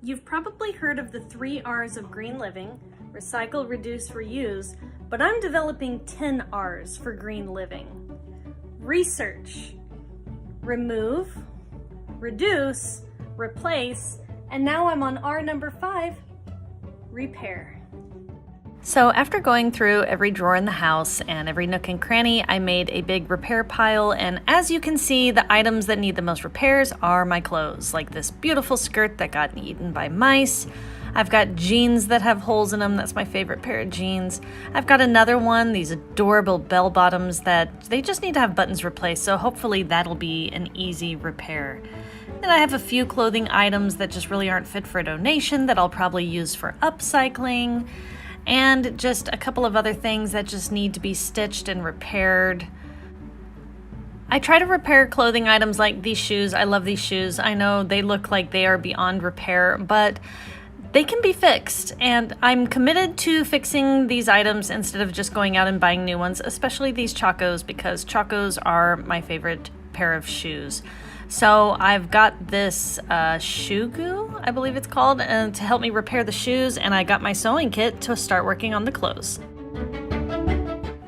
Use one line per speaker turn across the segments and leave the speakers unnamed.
You've probably heard of the 3 R's of green living: recycle, reduce, reuse, but I'm developing 10 R's for green living. Research, remove, reduce, replace, and now I'm on R number 5, repair. So after going through every drawer in the house and every nook and cranny, I made a big repair pile, and as you can see, the items that need the most repairs are my clothes, like this beautiful skirt that got eaten by mice. I've got jeans that have holes in them. That's my favorite pair of jeans. I've got another one, these adorable bell bottoms that they just need to have buttons replaced, so hopefully that'll be an easy repair. Then I have a few clothing items that just really aren't fit for a donation that I'll probably use for upcycling, and just a couple of other things that just need to be stitched and repaired. I try to repair clothing items like these shoes. I love these shoes. I know they look like they are beyond repair, but they can be fixed, and I'm committed to fixing these items instead of just going out and buying new ones, especially these Chacos, because Chacos are my favorite pair of shoes. So I've got this shoe goo, I believe it's called, to help me repair the shoes, and I got my sewing kit to start working on the clothes.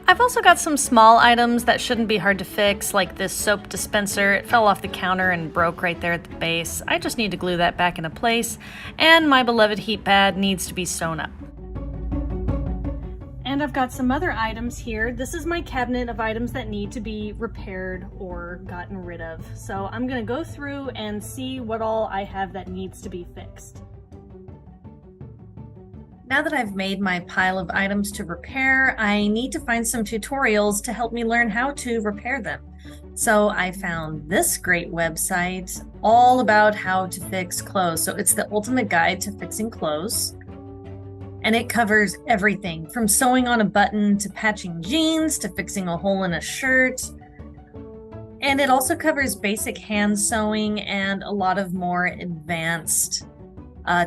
I've also got some small items that shouldn't be hard to fix, like this soap dispenser. It fell off the counter and broke right there at the base. I just need to glue that back into place, and my beloved heat pad needs to be sewn up. And I've got some other items here. This is my cabinet of items that need to be repaired or gotten rid of. So I'm gonna go through and see what all I have that needs to be fixed.
Now that I've made my pile of items to repair, I need to find some tutorials to help me learn how to repair them. So I found this great website all about how to fix clothes. So it's the ultimate guide to fixing clothes. And it covers everything from sewing on a button to patching jeans to fixing a hole in a shirt. And it also covers basic hand sewing and a lot of more advanced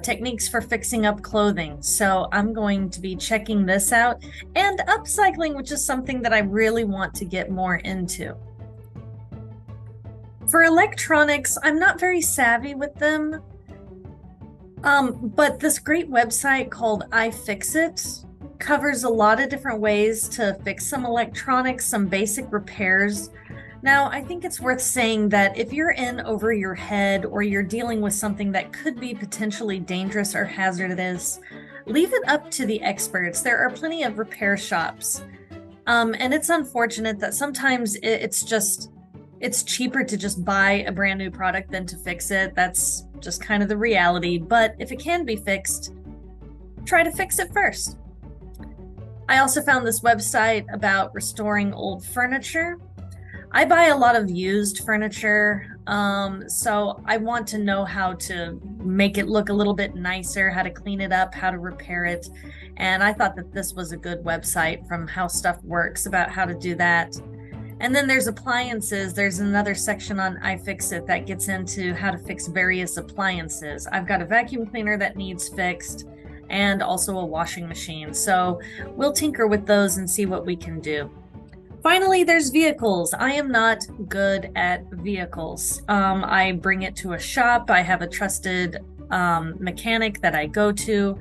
techniques for fixing up clothing. So I'm going to be checking this out, and upcycling, which is something that I really want to get more into. For electronics, I'm not very savvy with them. But this great website called iFixit covers a lot of different ways to fix some electronics, some basic repairs. Now, I think it's worth saying that if you're in over your head or you're dealing with something that could be potentially dangerous or hazardous, leave it up to the experts. There are plenty of repair shops. And it's unfortunate that sometimes it's cheaper to just buy a brand new product than to fix it. That's just kind of the reality. But if it can be fixed, try to fix it first. I also found this website about restoring old furniture. I buy a lot of used furniture, so I want to know how to make it look a little bit nicer, how to clean it up, how to repair it. And I thought that this was a good website from How Stuff Works about how to do that. And then there's appliances. There's another section on iFixit that gets into how to fix various appliances. I've got a vacuum cleaner that needs fixed and also a washing machine. So we'll tinker with those and see what we can do. Finally, there's vehicles. I am not good at vehicles. I bring it to a shop. I have a trusted mechanic that I go to.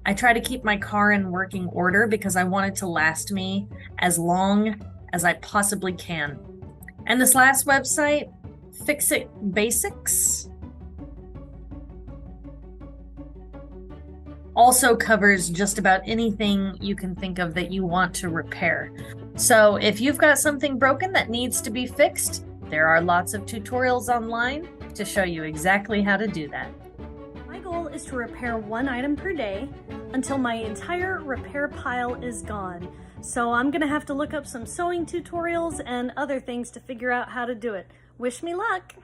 I try to keep my car in working order because I want it to last me as long as I possibly can. And this last website, Fix It Basics, also covers just about anything you can think of that you want to repair. So if you've got something broken that needs to be fixed, there are lots of tutorials online to show you exactly how to do that.
My goal is to repair 1 item per day until my entire repair pile is gone. So I'm gonna have to look up some sewing tutorials and other things to figure out how to do it. Wish me luck!